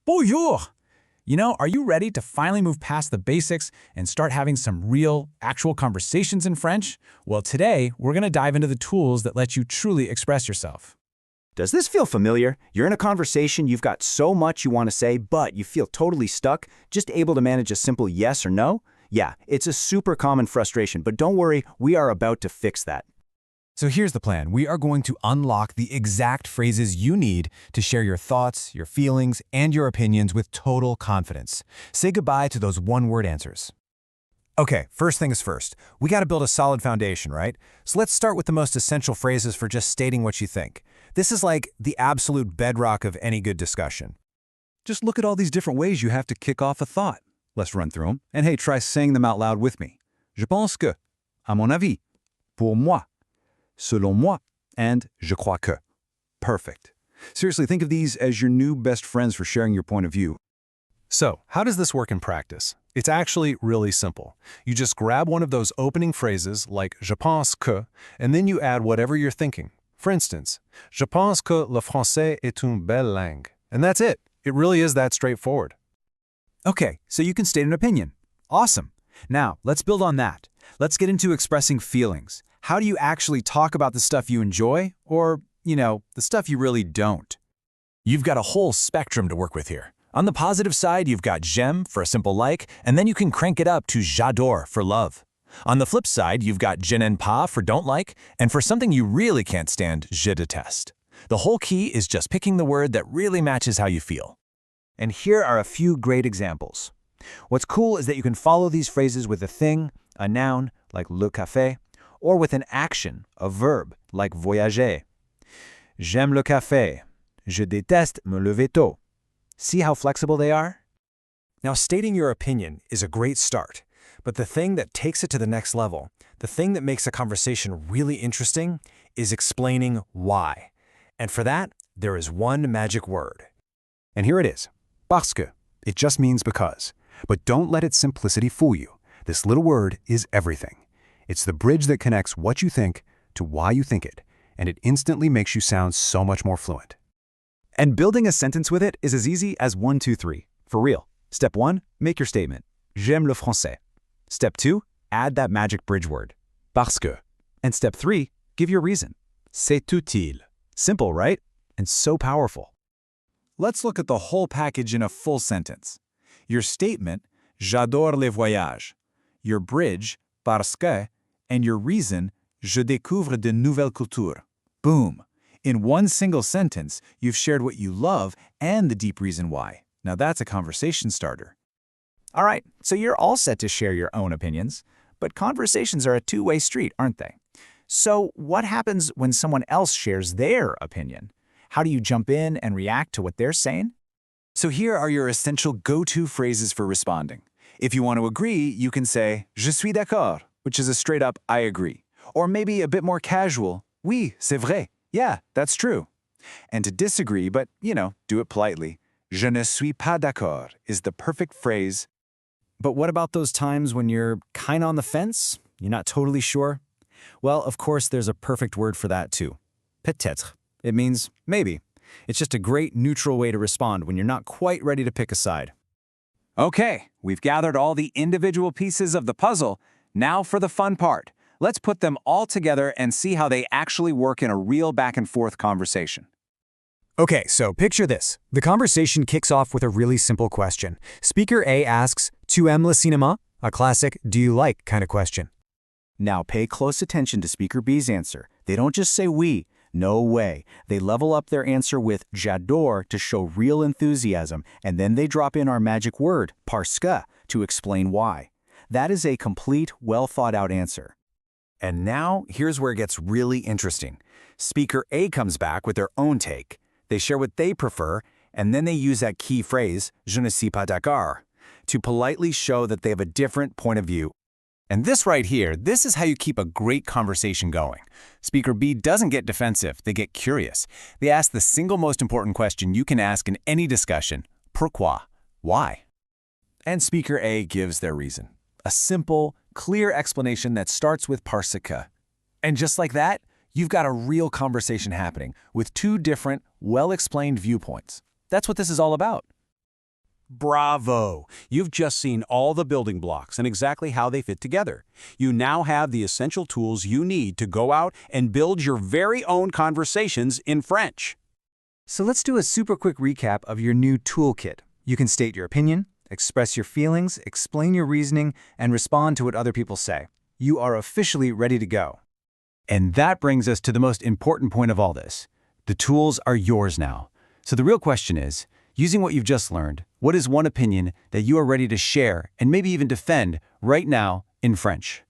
Bonjour! Are you ready to finally move past the basics and start having some real, actual conversations in French? Well, today, we're going to dive into the tools that let you truly express yourself. Does this feel familiar? You're in a conversation, you've got so much you want to say, but you feel totally stuck, just able to manage a simple yes or no? Yeah, it's a super common frustration, but don't worry, we are about to fix that. So here's the plan. We are going to unlock the exact phrases you need to share your thoughts, your feelings, and your opinions with total confidence. Say goodbye to those one-word answers. Okay, first things first. We got to build a solid foundation, right? So let's start with the most essential phrases for just stating what you think. This is like the absolute bedrock of any good discussion. Just look at all these different ways you have to kick off a thought. Let's run through them. And hey, try saying them out loud with me. Je pense que, à mon avis, pour moi, selon moi, and je crois que. Perfect. Seriously, think of these as your new best friends for sharing your point of view. So, how does this work in practice? It's actually really simple. You just grab one of those opening phrases like je pense que, and then you add whatever you're thinking. For instance, je pense que le français est une belle langue. And that's it. It really is that straightforward. Okay, so you can state an opinion. Awesome. Now, let's build on that. Let's get into expressing feelings. How do you actually talk about the stuff you enjoy or, the stuff you really don't? You've got a whole spectrum to work with here. On the positive side, you've got j'aime for a simple like, and then you can crank it up to j'adore for love. On the flip side, you've got je n'aime pas for don't like, and for something you really can't stand, je déteste. The whole key is just picking the word that really matches how you feel. And here are a few great examples. What's cool is that you can follow these phrases with a thing, a noun, like le café, or with an action, a verb, like voyager. J'aime le café. Je déteste me lever tôt. See how flexible they are? Now, stating your opinion is a great start, but the thing that takes it to the next level, the thing that makes a conversation really interesting, is explaining why. And for that, there is one magic word. And here it is. Parce que. It just means because. But don't let its simplicity fool you. This little word is everything. It's the bridge that connects what you think to why you think it, and it instantly makes you sound so much more fluent. And building a sentence with it is as easy as 1, 2, 3. For real. Step 1, make your statement. J'aime le français. Step 2, add that magic bridge word. Parce que. And step 3, give your reason. C'est utile. Simple, right? And so powerful. Let's look at the whole package in a full sentence. Your statement, j'adore les voyages. Your bridge, parce que, and your reason, je découvre de nouvelles cultures. Boom. In one single sentence, you've shared what you love and the deep reason why. Now that's a conversation starter. All right, so you're all set to share your own opinions, but conversations are a two-way street, aren't they? So what happens when someone else shares their opinion? How do you jump in and react to what they're saying? So here are your essential go-to phrases for responding. If you want to agree, you can say, je suis d'accord, which is a straight-up I agree. Or maybe a bit more casual, oui, c'est vrai. Yeah, that's true. And to disagree, but, do it politely, je ne suis pas d'accord is the perfect phrase. But what about those times when you're kind of on the fence? You're not totally sure? Well, of course, there's a perfect word for that too. Peut-être. It means maybe. It's just a great neutral way to respond when you're not quite ready to pick a side. Okay, we've gathered all the individual pieces of the puzzle. Now for the fun part. Let's put them all together and see how they actually work in a real back-and-forth conversation. Okay, so picture this. The conversation kicks off with a really simple question. Speaker A asks, tu aimes le cinéma? A classic, do you like kind of question. Now pay close attention to Speaker B's answer. They don't just say oui. No way. They level up their answer with j'adore to show real enthusiasm, and then they drop in our magic word, parce que, to explain why. That is a complete, well-thought-out answer. And now, here's where it gets really interesting. Speaker A comes back with their own take. They share what they prefer, and then they use that key phrase, je ne suis pas d'accord, to politely show that they have a different point of view. And this right here, this is how you keep a great conversation going. Speaker B doesn't get defensive, they get curious. They ask the single most important question you can ask in any discussion, pourquoi? Why? And Speaker A gives their reason. A simple, clear explanation that starts with parce que. And just like that, you've got a real conversation happening with two different, well-explained viewpoints. That's what this is all about. Bravo! You've just seen all the building blocks and exactly how they fit together. You now have the essential tools you need to go out and build your very own conversations in French. So let's do a super quick recap of your new toolkit. You can state your opinion, express your feelings, explain your reasoning, and respond to what other people say. You are officially ready to go. And that brings us to the most important point of all this. The tools are yours now. So the real question is, using what you've just learned, what is one opinion that you are ready to share and maybe even defend right now in French?